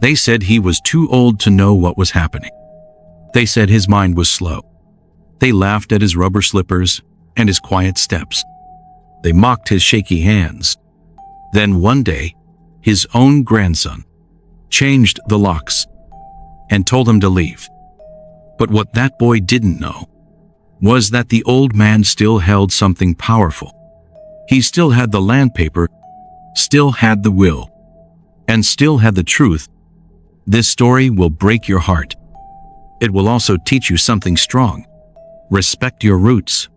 They said he was too old to know what was happening. They said his mind was slow. They laughed at his rubber slippers and his quiet steps. They mocked his shaky hands. Then one day, his own grandson changed the locks and told him to leave. But what that boy didn't know was that the old man still held something powerful. He still had the land paper, still had the will, and still had the truth. This story will break your heart. It will also teach you something strong. Respect your roots,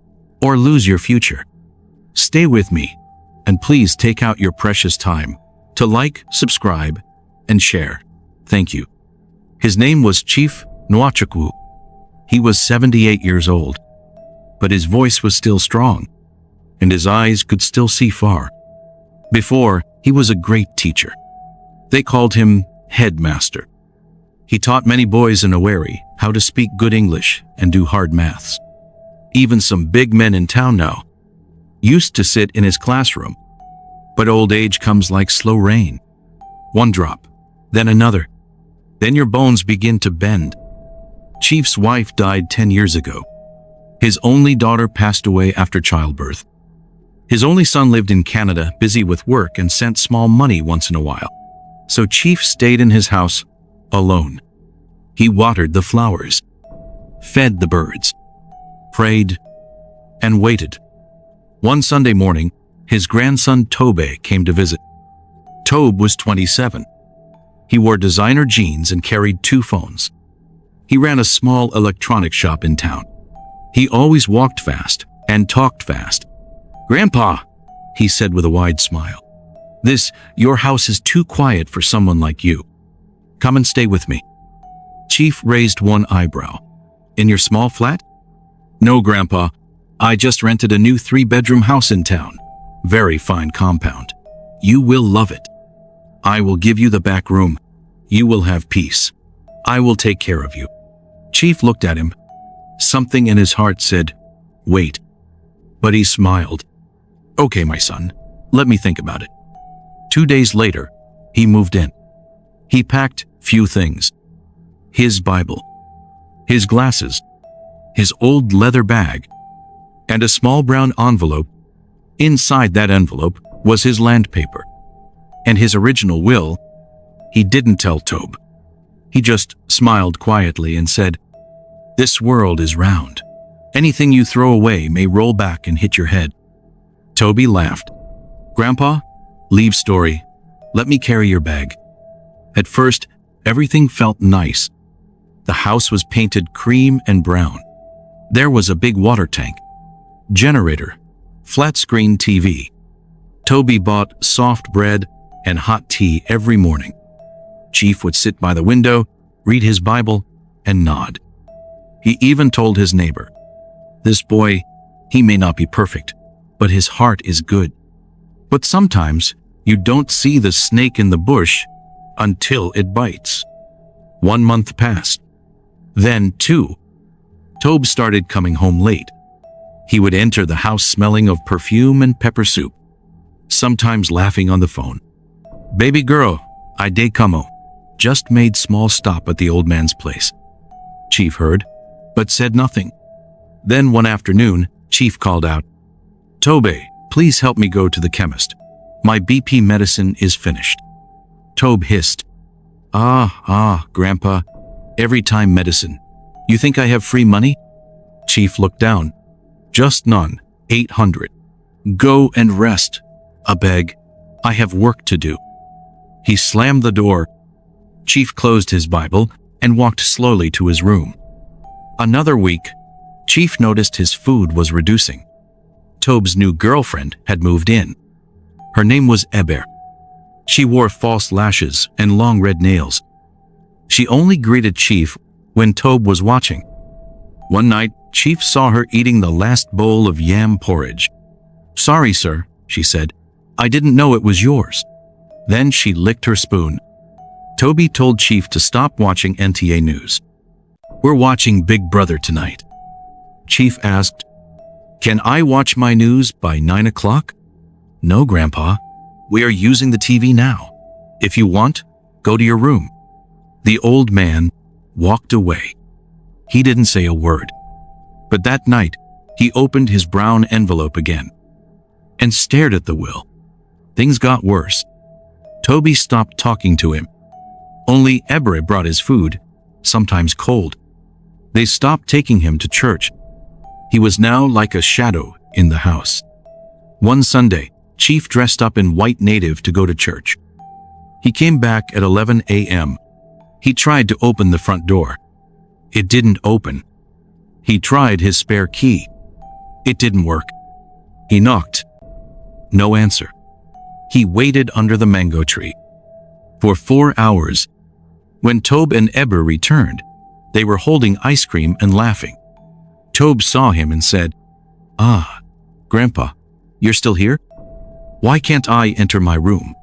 or lose your future. Stay with me, and please take out your precious time to like, subscribe, and share. Thank you. His name was Chief Nwachukwu. He was 78 years old, but his voice was still strong, and his eyes could still see far. Before, he was a great teacher. They called him headmaster. He taught many boys in Owerri how to speak good English and do hard maths. Even some big men in town now used to sit in his classroom. But old age comes like slow rain. One drop, then another. Then your bones begin to bend. Chief's wife died 10 years ago. His only daughter passed away after childbirth. His only son lived in Canada, busy with work and sent small money once in a while. So Chief stayed in his house alone. He watered the flowers, fed the birds, prayed, and waited. One Sunday morning, his grandson Tobe came to visit. Tobe was 27. He wore designer jeans and carried 2 phones. He ran a small electronics shop in town. He always walked fast and talked fast. "Grandpa," he said with a wide smile, your house is too quiet for someone like you. Come and stay with me." Chief raised one eyebrow. "In your small flat?" "No, Grandpa. I just rented a new 3-bedroom house in town. Very fine compound. You will love it. I will give you the back room. You will have peace. I will take care of you." Chief looked at him. Something in his heart said, "Wait." But he smiled. "Okay, my son, let me think about it." 2 days later, he moved in. He packed few things. His Bible, his glasses, his old leather bag, and a small brown envelope. Inside that envelope was his land paper and his original will. He didn't tell Tobe. He just smiled quietly and said, "This world is round. Anything you throw away may roll back and hit your head." Toby laughed. "Grandpa, leave story. Let me carry your bag." At first, everything felt nice. The house was painted cream and brown. There was a big water tank, generator, flat-screen TV. Toby bought soft bread and hot tea every morning. Chief would sit by the window, read his Bible, and nod. He even told his neighbor, "This boy, he may not be perfect, but his heart is good." But sometimes you don't see the snake in the bush until it bites. 1 month passed. Then 2. Tobe started coming home late. He would enter the house smelling of perfume and pepper soup, sometimes laughing on the phone. "Baby girl, I dey como." Just made small stop at the old man's place. Chief heard, but said nothing. Then one afternoon, Chief called out, "Tobe, please help me go to the chemist. My BP medicine is finished." Tobe hissed, Grandpa, every time medicine. You think I have free money?" Chief looked down. "Just none, 800. Go and rest. I beg. I have work to do." He slammed the door. Chief closed his Bible and walked slowly to his room. Another week, Chief noticed his food was reducing. Tobe's new girlfriend had moved in. Her name was Eber. She wore false lashes and long red nails. She only greeted Chief when Tobe was watching. One night, Chief saw her eating the last bowl of yam porridge. "Sorry, sir," she said. "I didn't know it was yours." Then she licked her spoon. Toby told Chief to stop watching NTA News. "We're watching Big Brother tonight." Chief asked, "Can I watch my news by 9 o'clock?" "No, Grandpa. We are using the TV now. If you want, go to your room." The old man walked away. He didn't say a word. But that night, he opened his brown envelope again and stared at the will. Things got worse. Toby stopped talking to him. Only Ebere brought his food, sometimes cold. They stopped taking him to church. He was now like a shadow in the house. One Sunday, Chief dressed up in white native to go to church. He came back at 11 a.m. He tried to open the front door. It didn't open. He tried his spare key. It didn't work. He knocked. No answer. He waited under the mango tree for 4 hours. When Tobe and Ebere returned, they were holding ice cream and laughing. Tobe saw him and said, "Ah, Grandpa, you're still here? Why can't I enter my room?"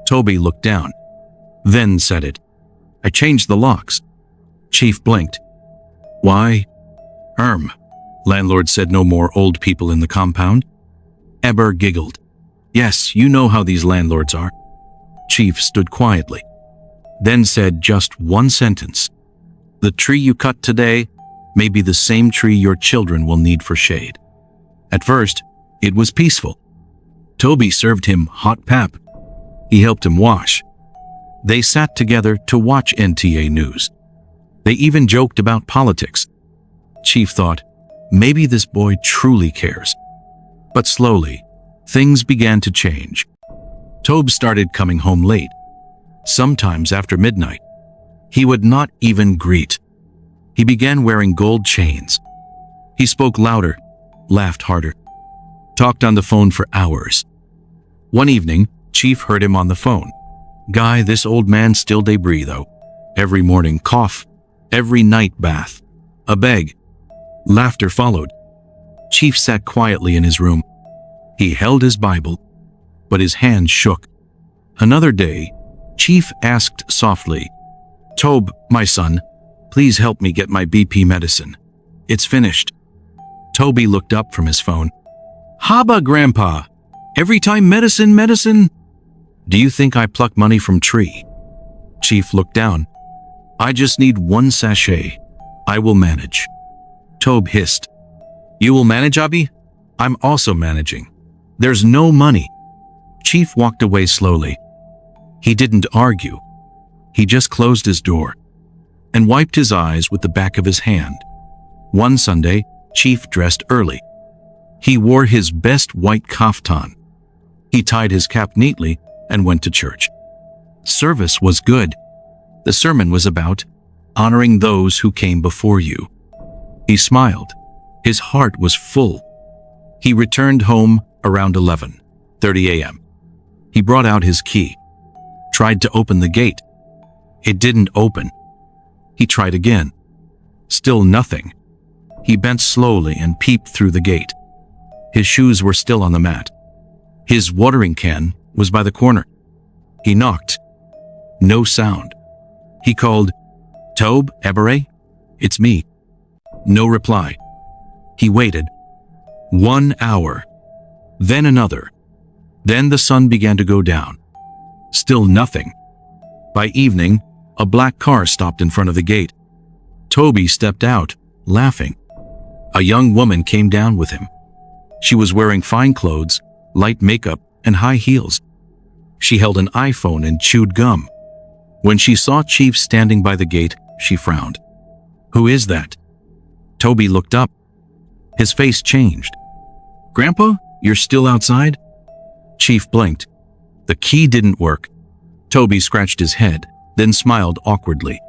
Toby looked down, then said it. "I changed the locks." Chief blinked. "Why?" Landlord said no more old people in the compound. Ebere giggled. "Yes, you know how these landlords are." Chief stood quietly, then said just one sentence. "The tree you cut today may be the same tree your children will need for shade." At first, it was peaceful. Toby served him hot pap. He helped him wash. They sat together to watch NTA news. They even joked about politics. Chief thought, maybe this boy truly cares. But slowly, things began to change. Tobe started coming home late, sometimes after midnight. He would not even greet. He began wearing gold chains. He spoke louder, laughed harder, talked on the phone for hours. One evening, Chief heard him on the phone. "Guy, this old man still dey breathe though. Every morning cough, every night bath. A beg." Laughter followed. Chief sat quietly in his room. He held his Bible, but his hands shook. Another day, Chief asked softly, "Tobe, my son, please help me get my BP medicine. It's finished." Toby looked up from his phone. "Haba, Grandpa. Every time medicine. Do you think I pluck money from tree?" Chief looked down. "I just need 1 sachet. I will manage." Tobe hissed. "You will manage, Abi? I'm also managing. There's no money." Chief walked away slowly. He didn't argue. He just closed his door and wiped his eyes with the back of his hand. One Sunday, Chief dressed early. He wore his best white kaftan. He tied his cap neatly and went to church. Service was good. The sermon was about honoring those who came before you. He smiled. His heart was full. He returned home around 11:30 a.m. He brought out his key, tried to open the gate. It didn't open. He tried again. Still nothing. He bent slowly and peeped through the gate. His shoes were still on the mat. His watering can was by the corner. He knocked. No sound. He called, "Tobe, Ebere? It's me." No reply. He waited. 1 hour. Then another. Then the sun began to go down. Still nothing. By evening, a black car stopped in front of the gate. Toby stepped out, laughing. A young woman came down with him. She was wearing fine clothes, light makeup, and high heels. She held an iPhone and chewed gum. When she saw Chief standing by the gate, she frowned. "Who is that?" Toby looked up. His face changed. "Grandpa, you're still outside?" Chief blinked. The key didn't work. Toby scratched his head, then smiled awkwardly.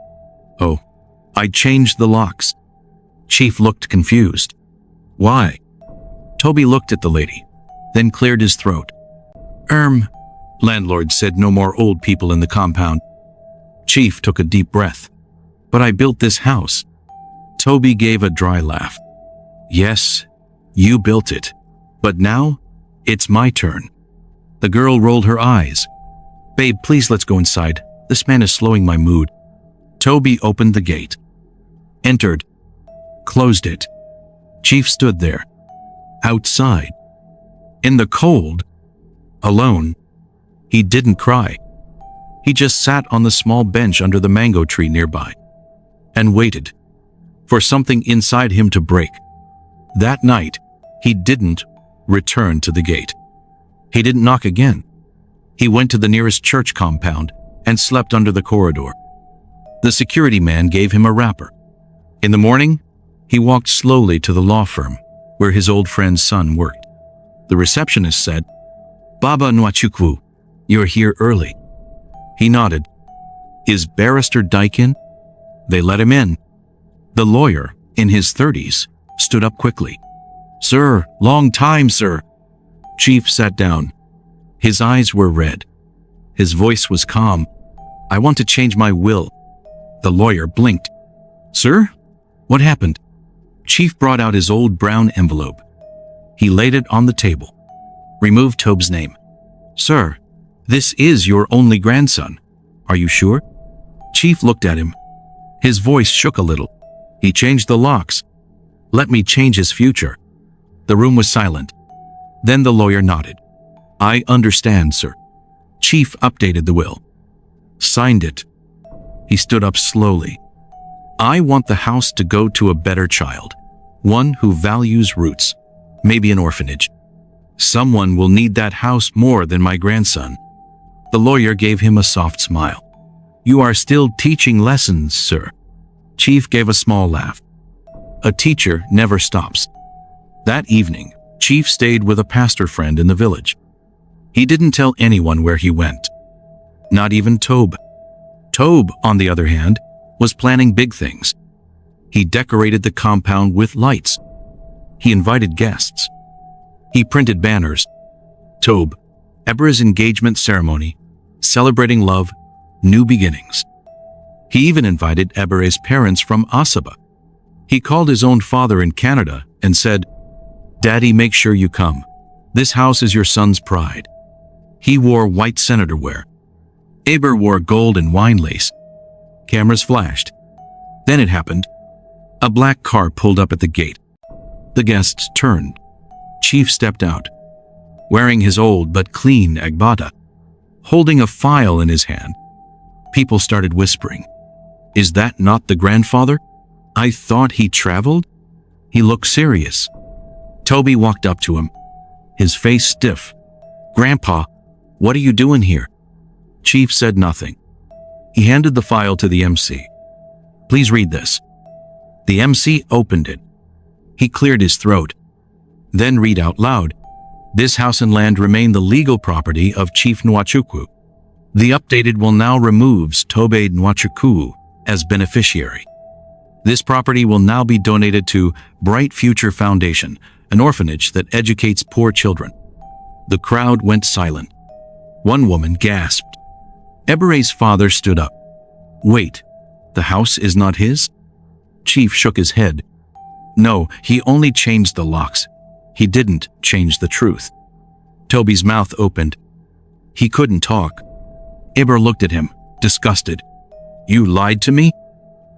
"Oh, I changed the locks." Chief looked confused. "Why?" Toby looked at the lady, then cleared his throat. Landlord said no more old people in the compound." Chief took a deep breath. "But I built this house." Toby gave a dry laugh. "Yes, you built it. But now, it's my turn." The girl rolled her eyes. "Babe, please let's go inside. This man is slowing my mood." Toby opened the gate, entered, closed it. Chief stood there, outside, in the cold, alone. He didn't cry. He just sat on the small bench under the mango tree nearby and waited for something inside him to break. That night, he didn't return to the gate. He didn't knock again. He went to the nearest church compound and slept under the corridor. The security man gave him a wrapper. In the morning, he walked slowly to the law firm where his old friend's son worked. The receptionist said, "Baba Nwachukwu, you're here early." He nodded. "Is Barrister Dyke in?" They let him in. The lawyer, in his 30s, stood up quickly. "Sir, long time, sir." Chief sat down. His eyes were red. His voice was calm. "I want to change my will." The lawyer blinked. "Sir? What happened?" Chief brought out his old brown envelope. He laid it on the table. Removed Tobe's name. "Sir, this is your only grandson. Are you sure?" Chief looked at him. His voice shook a little. "He changed the locks. Let me change his future." The room was silent. Then the lawyer nodded. "I understand, sir." Chief updated the will. Signed it. He stood up slowly. "I want the house to go to a better child. One who values roots. Maybe an orphanage. Someone will need that house more than my grandson." The lawyer gave him a soft smile. "You are still teaching lessons, sir." Chief gave a small laugh. A teacher never stops. That evening, Chief stayed with a pastor friend in the village. He didn't tell anyone where he went. Not even Tobe. Tobe, on the other hand, was planning big things. He decorated the compound with lights. He invited guests. He printed banners. Tobe, Ebra's engagement ceremony, celebrating love, new beginnings. He even invited Ebra's parents from Asaba. He called his own father in Canada and said, "Daddy, make sure you come. This house is your son's pride." He wore white senator wear. Eber wore gold and wine lace. Cameras flashed. Then it happened. A black car pulled up at the gate. The guests turned. Chief stepped out, wearing his old but clean agbada, holding a file in his hand. People started whispering, "Is that not the grandfather? I thought he traveled?" He looked serious. Toby walked up to him, his face stiff. "Grandpa, what are you doing here?" Chief said nothing. He handed the file to the MC. "Please read this." The MC opened it. He cleared his throat. Then read out loud, "This house and land remain the legal property of Chief Nwachukwu. The updated will now removes Tobe Nwachukwu as beneficiary. This property will now be donated to Bright Future Foundation, an orphanage that educates poor children." The crowd went silent. One woman gasped. Ebere's father stood up. "Wait, the house is not his?" Chief shook his head. "No, he only changed the locks. He didn't change the truth." Toby's mouth opened. He couldn't talk. Eber looked at him, disgusted. "You lied to me?"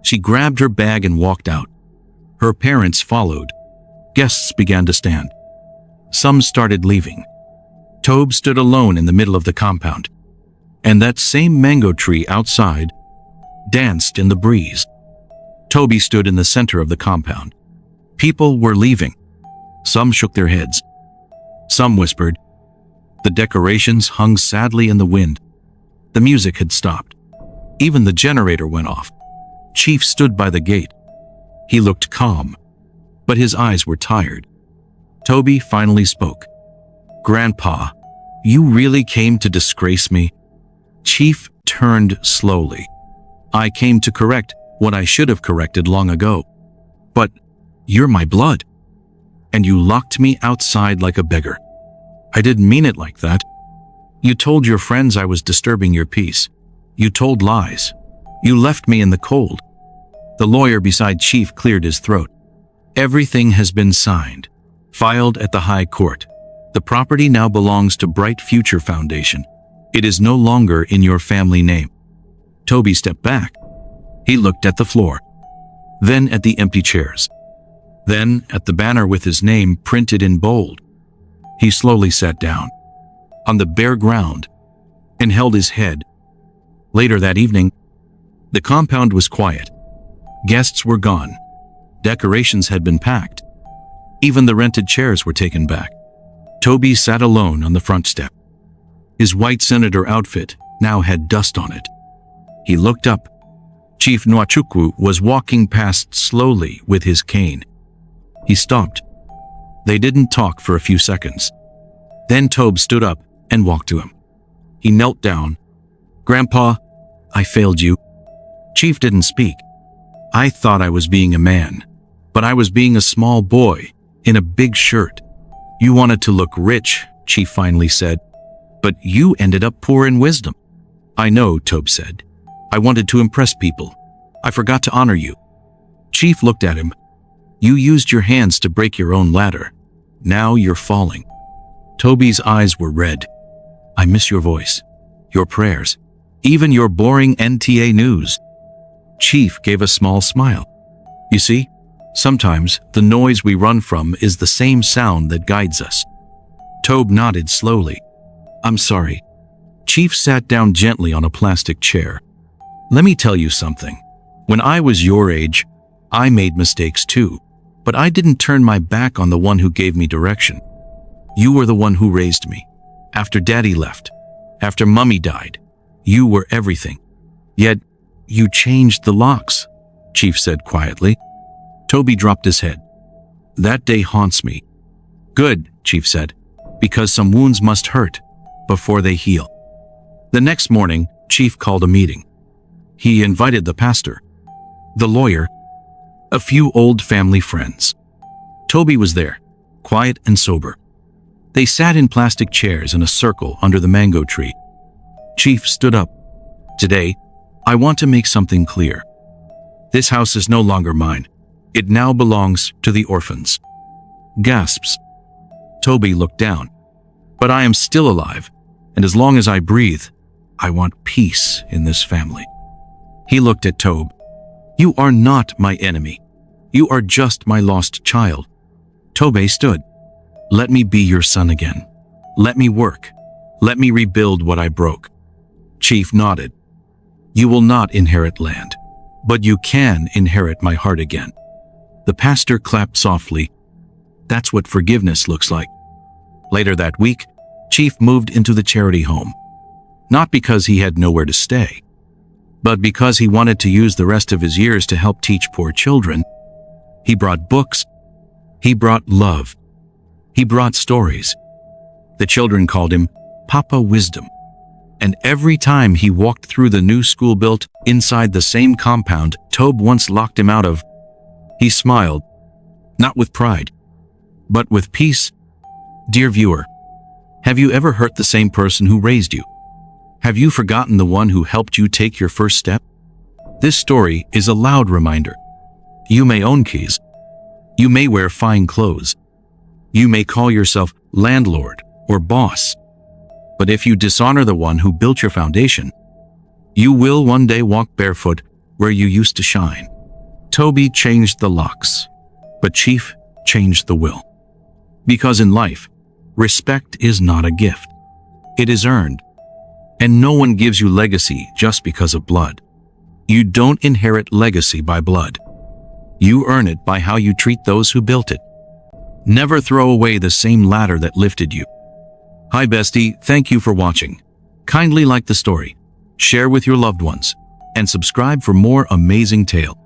She grabbed her bag and walked out. Her parents followed. Guests began to stand. Some started leaving. Tobe stood alone in the middle of the compound. And that same mango tree outside danced in the breeze. Toby stood in the center of the compound. People were leaving. Some shook their heads. Some whispered. The decorations hung sadly in the wind. The music had stopped. Even the generator went off. Chief stood by the gate. He looked calm, but his eyes were tired. Toby finally spoke. "Grandpa, you really came to disgrace me?" Chief turned slowly. "I came to correct what I should have corrected long ago. But you're my blood. And you locked me outside like a beggar. I didn't mean it like that. You told your friends I was disturbing your peace. You told lies. You left me in the cold." The lawyer beside Chief cleared his throat. "Everything has been signed, filed at the High Court. The property now belongs to Bright Future Foundation. It is no longer in your family name." Toby stepped back. He looked at the floor, then at the empty chairs, then at the banner with his name printed in bold. He slowly sat down on the bare ground and held his head. Later that evening, the compound was quiet. Guests were gone. Decorations had been packed. Even the rented chairs were taken back. Toby sat alone on the front step. His white senator outfit now had dust on it. He looked up. Chief Nwachukwu was walking past slowly with his cane. He stopped. They didn't talk for a few seconds. Then Tobe stood up and walked to him. He knelt down. "Grandpa, I failed you." Chief didn't speak. "I thought I was being a man, but I was being a small boy in a big shirt. You wanted to look rich," Chief finally said, "but you ended up poor in wisdom." "I know," Tobe said. "I wanted to impress people. I forgot to honor you." Chief looked at him. "You used your hands to break your own ladder. Now you're falling." Toby's eyes were red. "I miss your voice, your prayers, even your boring NTA news." Chief gave a small smile. "You see, sometimes the noise we run from is the same sound that guides us." Tobe nodded slowly. "I'm sorry." Chief sat down gently on a plastic chair. "Let me tell you something. When I was your age, I made mistakes too, but I didn't turn my back on the one who gave me direction. You were the one who raised me. After Daddy left, after Mummy died, you were everything. Yet, you changed the locks," Chief said quietly. Toby dropped his head. "That day haunts me." "Good," Chief said, "because some wounds must hurt before they heal." The next morning, Chief called a meeting. He invited the pastor, the lawyer, a few old family friends. Toby was there, quiet and sober. They sat in plastic chairs in a circle under the mango tree. Chief stood up. "Today, I want to make something clear. This house is no longer mine. It now belongs to the orphans." Gasps. Toby looked down. "But I am still alive, and as long as I breathe, I want peace in this family." He looked at Tobe. "You are not my enemy. You are just my lost child." Tobe stood. "Let me be your son again. Let me work. Let me rebuild what I broke." Chief nodded. "You will not inherit land, but you can inherit my heart again." The pastor clapped softly. "That's what forgiveness looks like." Later that week, Chief moved into the charity home. Not because he had nowhere to stay, but because he wanted to use the rest of his years to help teach poor children. He brought books. He brought love. He brought stories. The children called him Papa Wisdom. And every time he walked through the new school built inside the same compound Tobe once locked him out of, he smiled, not with pride, but with peace. Dear viewer, have you ever hurt the same person who raised you? Have you forgotten the one who helped you take your first step? This story is a loud reminder. You may own keys. You may wear fine clothes. You may call yourself landlord or boss. But if you dishonor the one who built your foundation, you will one day walk barefoot where you used to shine. Toby changed the locks, but Chief changed the will. Because in life, respect is not a gift. It is earned. And no one gives you legacy just because of blood. You don't inherit legacy by blood. You earn it by how you treat those who built it. Never throw away the same ladder that lifted you. Hi bestie, thank you for watching. Kindly like the story, share with your loved ones, and subscribe for more amazing tales.